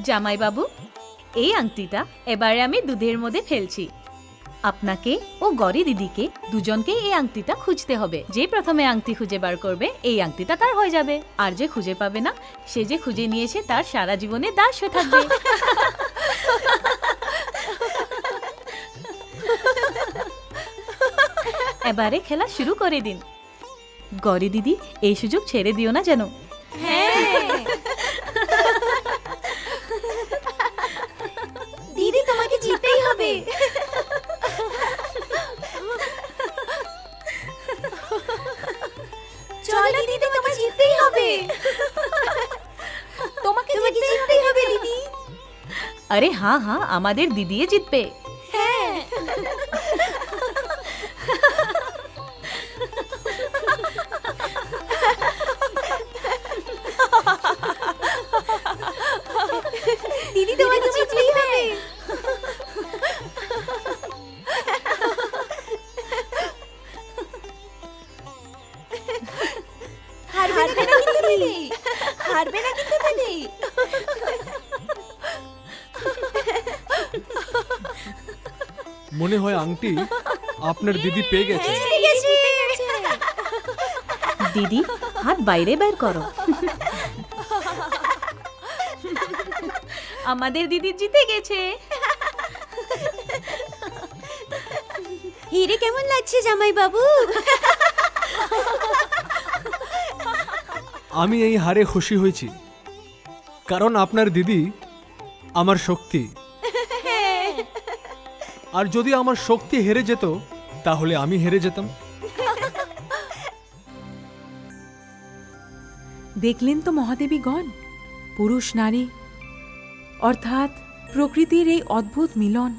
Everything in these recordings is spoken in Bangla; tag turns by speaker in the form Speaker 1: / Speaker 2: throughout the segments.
Speaker 1: জামাই বাবু, এই আংটিটা এবারে আমি দুধের মধ্যে ফেলছি। আপনাকে ও গরি দিদিকে দুজনকে এই আংটিটা খুঁজতে হবে। যে প্রথমে আংটি খুঁজে বার করবে এই আংটিটা তার হয়ে যাবে, আর যে খুঁজে পাবে না সে যে খুঁজে নিয়েছে তার সারা জীবনে দাস হয়ে থাকবে। এবারে খেলা শুরু করে দিন। গরি দিদি, এই সুযোগ ছেড়ে দিও না যেন।
Speaker 2: দিদি, তোমাকে জিততেই হবে। চলো দিদি, তোমাকে জিততেই হবে। তোমাকে জিততেই হবে দিদি।
Speaker 1: আরে হ্যাঁ হ্যাঁ, আমাদের দিদিয়ে জিতবে।
Speaker 2: হ্যাঁ। দিদি, তোমাকে জিততেই হবে। হারবে না কিন্তু দিদি, হারবে না কিন্তু দিদি।
Speaker 3: মনে হয় আংটি আপনার দিদি পেয়ে গেছে।
Speaker 1: দিদি, হাত বাইরে বের করো। আমাদের দিদি জিতে গেছে।
Speaker 2: হিরে, কেমন লাগছে জামাই বাবু?
Speaker 3: আমি এই হারে খুশি হয়েছি, কারণ আপনার দিদি আমার শক্তি। আর যদি আমার শক্তি হেরে যেত তাহলে আমি হেরে যেতাম।
Speaker 4: দেখলেন তো মহাদেবীগণ, পুরুষ নারী অর্থাৎ প্রকৃতির এই অদ্ভুত মিলন,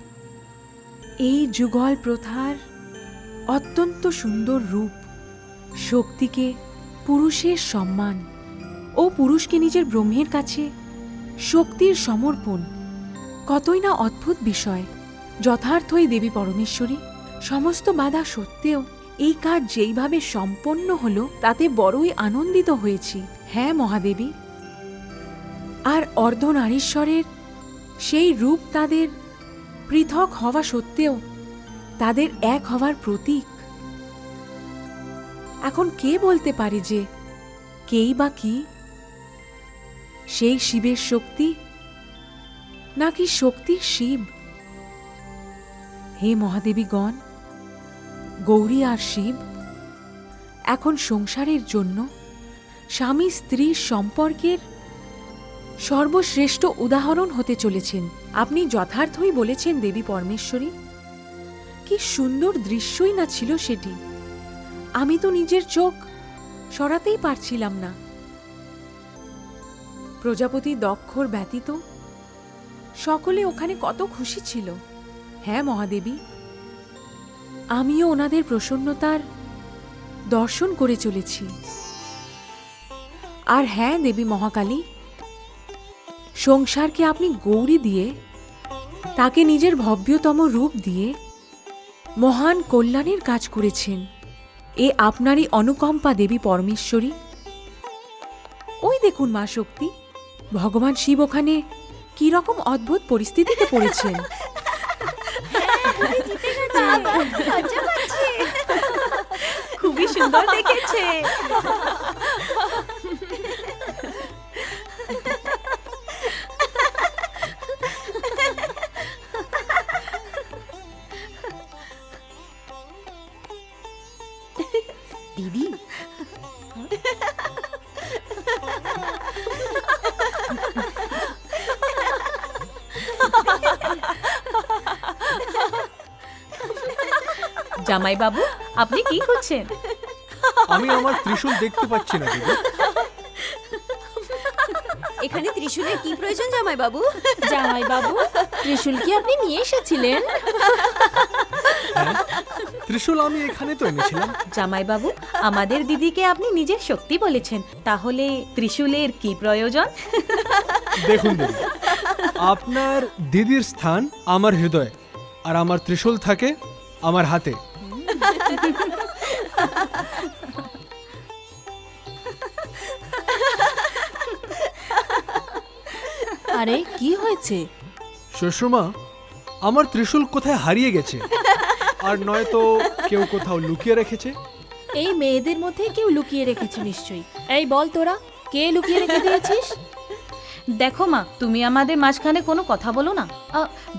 Speaker 4: এই যুগল প্রথার অত্যন্ত সুন্দর রূপ, শক্তিকে পুরুষের সম্মান ও পুরুষকে নিজের ব্রহ্মের কাছে শক্তির সমর্পণ, কতই না অদ্ভুত বিষয়। যথার্থই দেবী পরমেশ্বরী, সমস্ত বাধা সত্ত্বেও এই কাজ যেইভাবে সম্পন্ন হলো তাতে বড়ই আনন্দিত হয়েছি। হ্যাঁ মহাদেবী, আর অর্ধনারীশ্বরের সেই রূপ তাদের পৃথক হওয়া সত্ত্বেও তাদের এক হওয়ার প্রতীক। এখন কে বলতে পারে যে কেই বা কি? সেই শিবের শক্তি নাকি শক্তি শিব? হে মহাদেবীগণ, গৌরী আর শিব এখন সংসারের জন্য স্বামী স্ত্রীর সম্পর্কের সর্বশ্রেষ্ঠ উদাহরণ হতে চলেছেন। আপনি যথার্থই বলেছেন দেবী পরমেশ্বরী। কি সুন্দর দৃশ্যই না ছিল সেটি, আমি তো নিজের চোখ সরাতেই পারছিলাম না। প্রজাপতি দক্ষর ব্যতীত সকলে ওখানে কত খুশি ছিল। হ্যাঁ মহাদেবী, আমিও ওনাদের প্রসন্নতার দর্শন করে চলেছি। আর হ্যাঁ দেবী মহাকালী, সংসারকে আপনি গৌরী দিয়ে, তাকে নিজের ভব্যতম রূপ দিয়ে মহান কল্যাণের কাজ করেছেন। এ আপনারই অনুকম্পা দেবী পরমেশ্বরী। ওই দেখুন মা শক্তি, ভগবান শিব ওখানে কি রকম অদ্ভুত পরিস্থিতিতে পড়েছেন।
Speaker 1: খুবই সুন্দর দেখেছে।
Speaker 2: দিদি,
Speaker 1: জামাই বাবু, আপনি কি করছেন?
Speaker 3: আমি আমার ত্রিশূল দেখতে পাচ্ছি না দিদি।
Speaker 2: এখানে ত্রিশূলের কি প্রয়োজন জামাই বাবু?
Speaker 5: জামাই বাবু, ত্রিশূল কি আপনি নিয়ে এসেছিলেন?
Speaker 3: হ্যাঁ, ত্রিশূল আমি এখানে তো এনেছিলাম।
Speaker 1: জামাই বাবু, আমাদের দিদিকে আপনি নিজের শক্তি বলেছেন, তাহলে ত্রিশূলের কি প্রয়োজন?
Speaker 3: দেখুন দিদি, আপনার দিদির স্থান আমার হৃদয়ে, আর আমার ত্রিশূল থাকে আমার হাতে।
Speaker 5: আরে কি হয়েছে?
Speaker 3: শ্বশুরমা, আমার ত্রিশূল কোথায় হারিয়ে গেছে, আর নয়তো কেউ কোথাও লুকিয়ে রেখেছে।
Speaker 5: এই মেয়েদের মধ্যে কেউ লুকিয়ে রেখেছে নিশ্চয়ই। এই বল তোরা, কে লুকিয়ে রেখে দিয়েছিস?
Speaker 1: দেখো মা, তুমি আমাদের মাঝখানে কোনো কথা বলো না।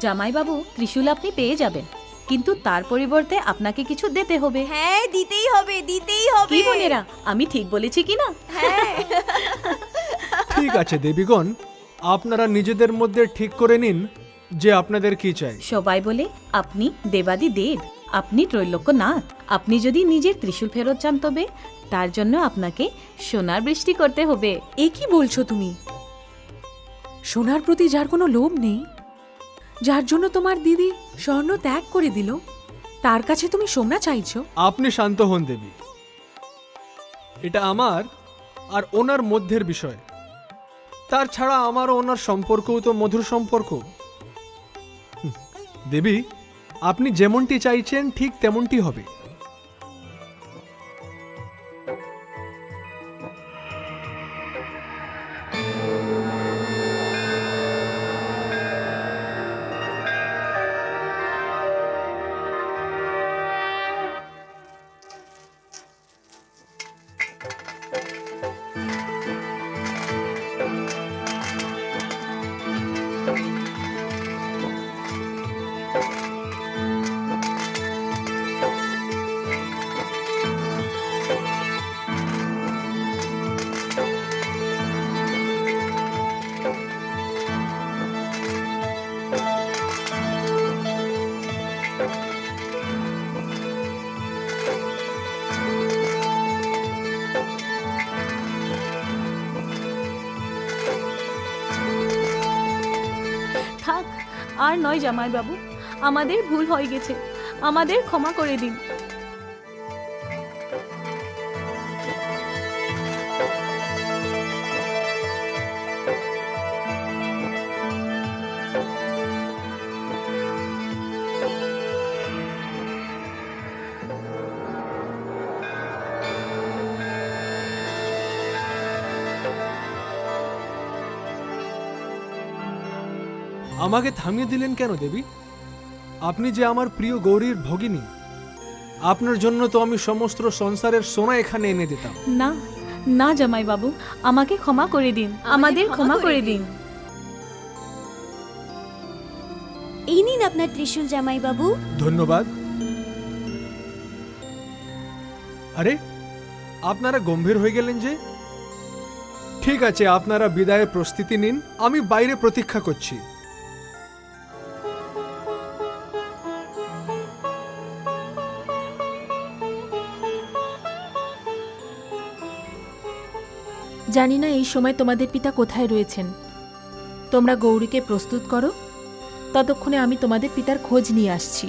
Speaker 1: জামাইবাবু, ত্রিশূল আপনি পেয়ে যাবেন, কিন্তু তার পরিবর্তে আপনাকে কিছু দিতে হবে।
Speaker 2: হ্যাঁ, দিতেই হবে, দিতেই হবে।
Speaker 1: কি বোনেরা, আমি ঠিক বলেছি কি না?
Speaker 2: হ্যাঁ।
Speaker 3: ঠিক আছে দেবীগণ, আপনারা নিজেদের মধ্যে ঠিক করে নিন যে আপনাদের কি চাই।
Speaker 1: সবাই বলে আপনি দেবাদি দেব, আপনি ত্রৈলোক্যনাথ। আপনি যদি নিজের ত্রিশূল ফেরত চান তবে তার জন্য আপনাকে সোনার বৃষ্টি করতে হবে।
Speaker 4: এ কি বলছো তুমি? সোনার প্রতি যার কোনো লোভ নেই, যার জন্য তোমার দিদি স্বর্ণ ত্যাগ করে দিল, তার কাছে তুমি সোনা চাইছো?
Speaker 3: আপনি শান্ত হন দেবী, এটা আমার আর ওনার মধ্যের বিষয়। তার ছাড়া আমার ও ওনার সম্পর্কও তো মধুর সম্পর্ক। দেবী, আপনি যেমনটি চাইছেন ঠিক তেমনটি হবে।
Speaker 1: থাক, আর নয় জামাইবাবু, আমাদের ভুল হয়ে গেছে, আমাদের ক্ষমা করে দিন।
Speaker 3: আমাকে থামিয়ে দিলেন কেন দেবী? আপনি যে আমার প্রিয় গৌরীর ভগিনী, আপনার জন্য তো আমি সমস্ত সংসারের সোনা এখানে এনে দিতাম।
Speaker 1: না না জামাইবাবু, আমাকে ক্ষমা করে দিন, আমাদের ক্ষমা করে দিন।
Speaker 2: এই নিন আপনার ত্রিশূল জামাইবাবু।
Speaker 3: ধন্যবাদ। আরে, আপনারা গম্ভীর হয়ে গেলেন যে? ঠিক আছে, আপনারা বিদায়ের প্রস্তুতি নিন, আমি বাইরে প্রতীক্ষা করছি।
Speaker 5: জানি না এই সময় তোমাদের পিতা কোথায় রয়েছেন। তোমরা গৌরীকে প্রস্তুত করো, ততক্ষণে আমি তোমাদের পিতার খোঁজ নিয়ে আসছি।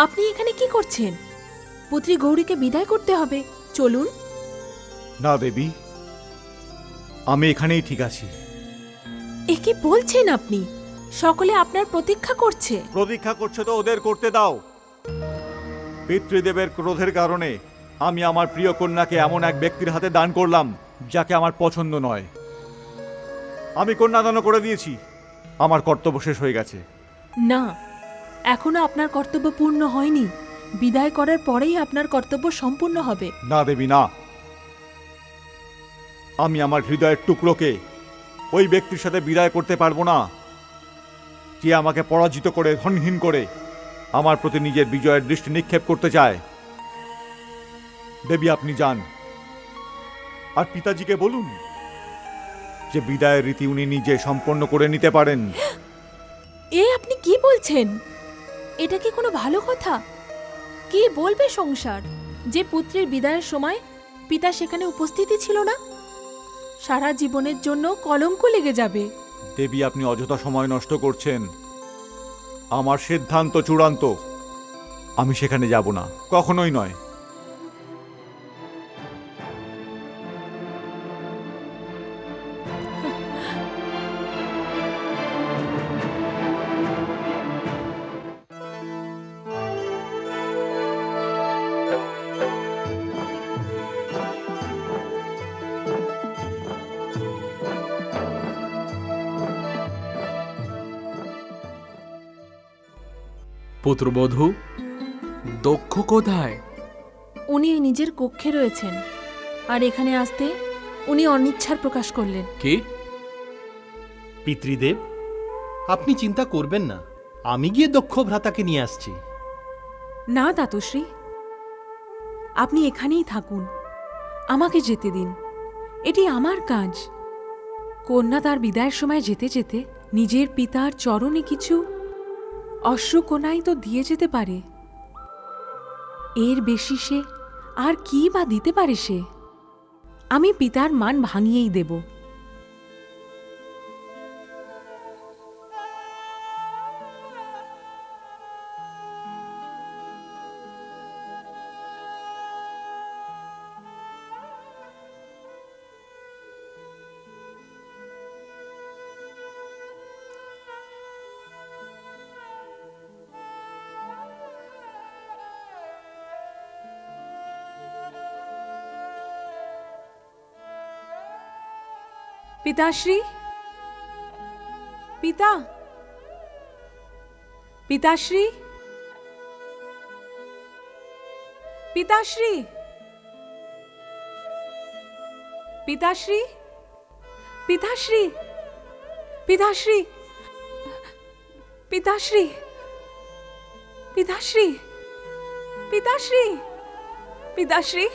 Speaker 5: আপনি এখানে কি করছেন? পুত্রী গৌরীকে বিদায় করতে হবে, চলুন।
Speaker 6: না দেবী, আমি এখানেই ঠিক আছি।
Speaker 5: এ কি বলছেন আপনি? সকলে আপনার প্রতীক্ষা করছে।
Speaker 6: প্রতীক্ষা করছে তো ওদের করতে দাও। পিতৃদেবের ক্রোধের কারণে আমি আমার প্রিয় কন্যাকে এমন এক ব্যক্তির হাতে দান করলাম যাকে আমার পছন্দ নয়। আমি কন্যাদান করে দিয়েছি, আমার কর্তব্য শেষ হয়ে গেছে।
Speaker 5: না, এখনো আপনার কর্তব্য পূর্ণ হয়নি। বিদায় করার পরেই আপনার কর্তব্য সম্পূর্ণ হবে।
Speaker 6: না দেবী, না। আমি আমার হৃদয়ের টুকরোকে ওই ব্যক্তির সাথে বিদায় করতে পারবো না যে আমাকে পরাজিত করে, ধনহীন করে আমার প্রতি নিজের বিজয়ের দৃষ্টি নিক্ষেপ করতে চায়। দেবী, আপনি যান, আর পিতাজিকে বলুন যে বিদায়ের রীতি উনি নিজে সম্পন্ন করে নিতে পারেন।
Speaker 5: এ আপনি কি বলছেন? এটা কি কোনো ভালো কথা? কি বলবে সংসার যে পুত্রের বিদায়ের সময় পিতা সেখানে উপস্থিতই ছিল না? সারা জীবনের জন্য কলঙ্ক লেগে যাবে।
Speaker 6: দেবী, আপনি অযথা সময় নষ্ট করছেন। আমার সিদ্ধান্ত চূড়ান্ত, আমি সেখানে যাব না, কখনোই নয়।
Speaker 7: পুত্রবধূ, দক্ষ কোথায়?
Speaker 5: উনি নিজের কক্ষে রয়েছেন, আর এখানে আসতে উনি অনিচ্ছার প্রকাশ করলেন।
Speaker 7: কি?
Speaker 8: পিতৃদেব, আপনি চিন্তা করবেন না, আমি গিয়ে দক্ষ ভ্রাতাকে নিয়ে আসছি।
Speaker 4: না দাতশ্রী, আপনি এখানেই থাকুন, আমাকে যেতে দিন, এটি আমার কাজ। কন্যা তার বিদায়ের সময় যেতে যেতে নিজের পিতার চরণে কিছু অশ্রুকণাই তো দিয়ে যেতে পারে। এর বেশি সে আর কি বা দিতে পারে সে? আমি পিতার মান ভাঙিয়েই দেব। পিতাশ্রী, পিতা, পিতাশ্রী, পিতাশ্রী, পিতাশ্রী, পিতাশ্রী, পিতাশ্রী, পিতাশ্রী, পিতাশ্রী, পিতাশ্রী, পিতাশ্রী,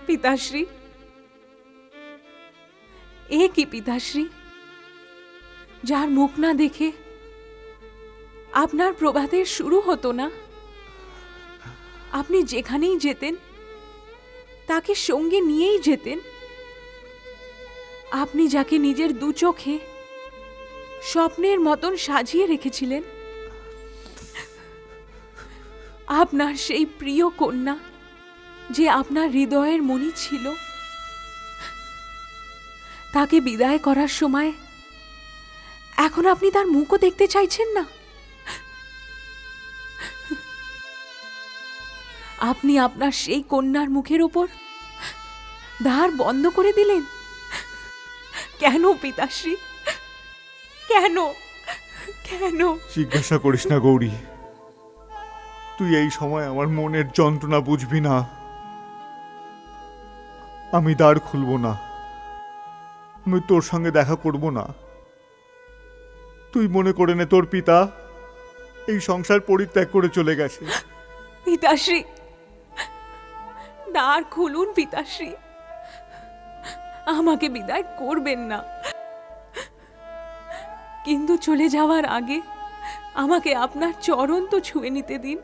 Speaker 4: পিতাশ্রী, এ কি পিতাশ্রী, যার মুখ না দেখে আপনার প্রভাতের শুরু হতো না? আপনি যেখানেই যেতেন তাকে সঙ্গে নিয়েই যেতেন। আপনি যাকে নিজের দু চোখে স্বপ্নের মতন সাজিয়ে রেখেছিলেন, আপনার সেই প্রিয় কন্যা যে আপনার হৃদয়ের মণি ছিল, তাকে বিদায় করার সময় এখন আপনি তার মুখও দেখতে চাইছেন না। আপনি আপনার সেই কন্যার মুখের ওপর দ্বার বন্ধ করে দিলেন। কেন পিতাশ্রী, কেন, কেন?
Speaker 6: জিজ্ঞাসা করিস না গৌরী, তুই এই সময় আমার মনের যন্ত্রণা বুঝবি না। আমি দ্বার খুলব না, আমি তোর সঙ্গে দেখা করব না। তুই মনে করে নে তোর পিতা এই সংসার পরিত্যাগ করে চলে গেছে।
Speaker 4: পিতাশ্রী, দ্বার খুলুন পিতাশ্রী, আমাকে বিদায় করবেন না, কিন্তু চলে যাওয়ার আগে আমাকে আপনার চরণ তো ছুঁয়ে নিতে দিন।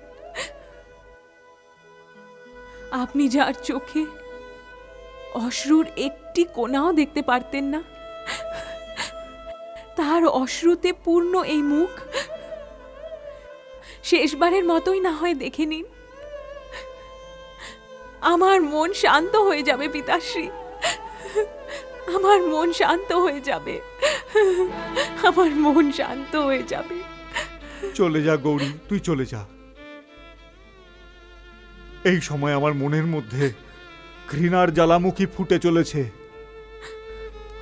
Speaker 4: আপনি যার চোখে অশ্রুর একটি কোণাও দেখতে পারতেন না, তার অশ্রুতে পূর্ণ এই মুখ শেষবারের মতোই না হয় দেখে নিন। আমার মন শান্ত হয়ে যাবে পিতাশ্রী, আমার মন শান্ত হয়ে যাবে, আমার মন শান্ত হয়ে যাবে।
Speaker 6: চলে যা গৌরী, তুই চলে যা। এই সময় আমার মনের মধ্যে ঘৃণার জ্বালামুখী ফুটে চলেছে,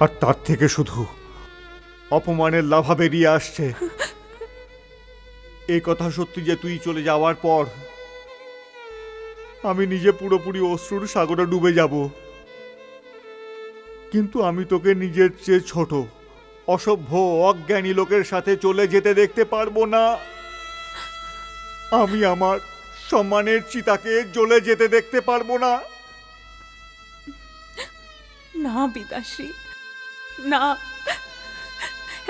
Speaker 6: আর তার থেকে শুধু অপমানের লাভা বেরিয়ে আসছে। এই কথা সত্যি যে তুই চলে যাওয়ার পর আমি নিজে পুরোপুরি অশ্রুর সাগরে ডুবে যাব, কিন্তু আমি তোকে নিজের চেয়ে ছোট অসভ্য অজ্ঞানী লোকের সাথে চলে যেতে দেখতে পারবো না। আমি আমার সম্মানের চিতাকে জ্বলে যেতে দেখতে পারবো না।
Speaker 4: না পিতাশ্রী, না,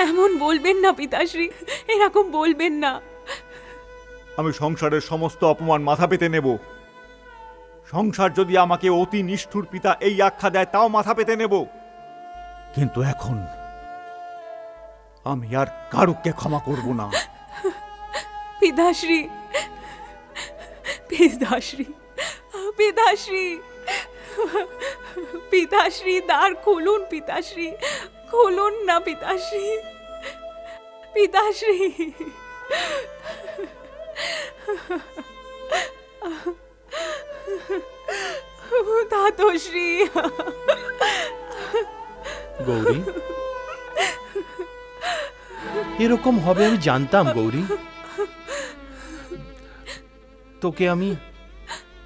Speaker 4: এমন বলবেন না পিতাশ্রী, এরকম বলবেন না।
Speaker 6: আমি সংসারের সমস্ত অপমান মাথা পেতে নেব। সংসার যদি আমাকে অতি নিষ্ঠুর পিতা এই আখ্যা দেয়, তাও মাথা পেতে নেব। কিন্তু এখন আমি আর কারুকে ক্ষমা করব না।
Speaker 4: পিতাশ্রী, পিতাশ্রী, পিতাশ্রী, পিতাশ্রী, দ্বার খুলুন পিতাশ্রী, খুলুন না পিতাশ্রী, পিতাশ্রী। ধাতশ্রী,
Speaker 8: গৌরী, এরকম হবে আমি জানতাম গৌরী। তোকে আমি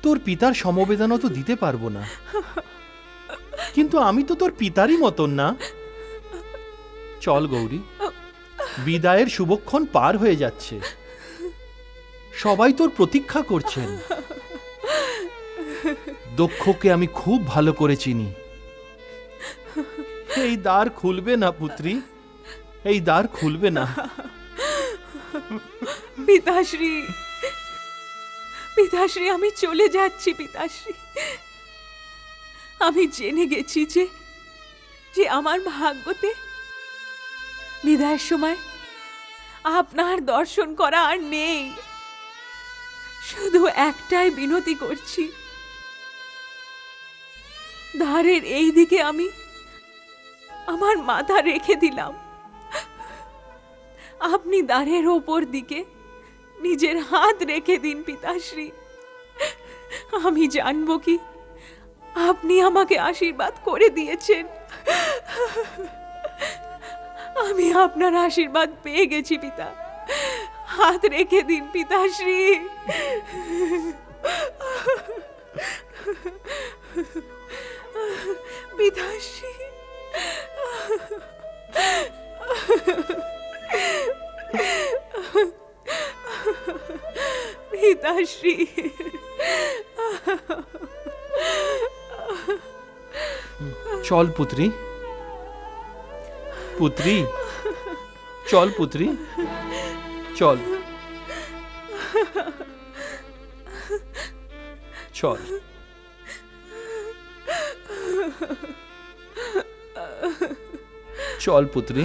Speaker 8: তোর পিতার সমবেদনা তো দিতে পারবো না, কিন্তু আমি তো তোর পিতারই মতন না। চল গৌরী, বিদায়ের শুভক্ষণ পার হয়ে যাচ্ছে, সবাই তোর প্রতীক্ষা করছেন। দক্ষকে আমি খুব ভালো করে চিনি। এই দ্বার খুলবে না পুত্রী, এই দ্বার খুলবে না।
Speaker 4: পিতাশ্রী, পিতাশ্রী, আমি চলে যাচ্ছি পিতাশ্রী। আমি জেনে গেছি যে যে আমার ভাগ্যতে বিদায়ের সময় আপনার দর্শন করা আর নেই। শুধু একটাই বিনতি করছি, দ্বারের এই দিকে আমি আমার মাথা রেখে দিলাম, আপনি দ্বারের ওপর দিকে নিজের হাত রেখে দিন পিতাশ্রী। আমি জানবো কি আপনি আমাকে আশীর্বাদ করে দিয়েছেন। আমি আপনার আশীর্বাদ পেয়ে গেছি পিতা, হাত রেখে দিন পিতাশ্রী। পিতাশ্রী, পিতাশ্রী।
Speaker 8: চল পুত্রী, পুত্রী, চল পুত্রী, চল, চল। চল পুত্রী।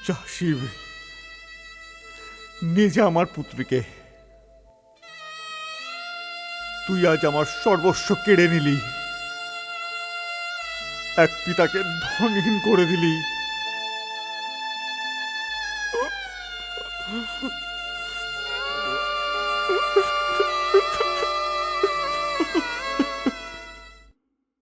Speaker 6: যা শিব, নিয়ে যা আমার পুত্রীকে। তুই আজ আমার সর্বস্ব কেড়ে নিলি, এক পিতাকে ধনহীন করে দিলি।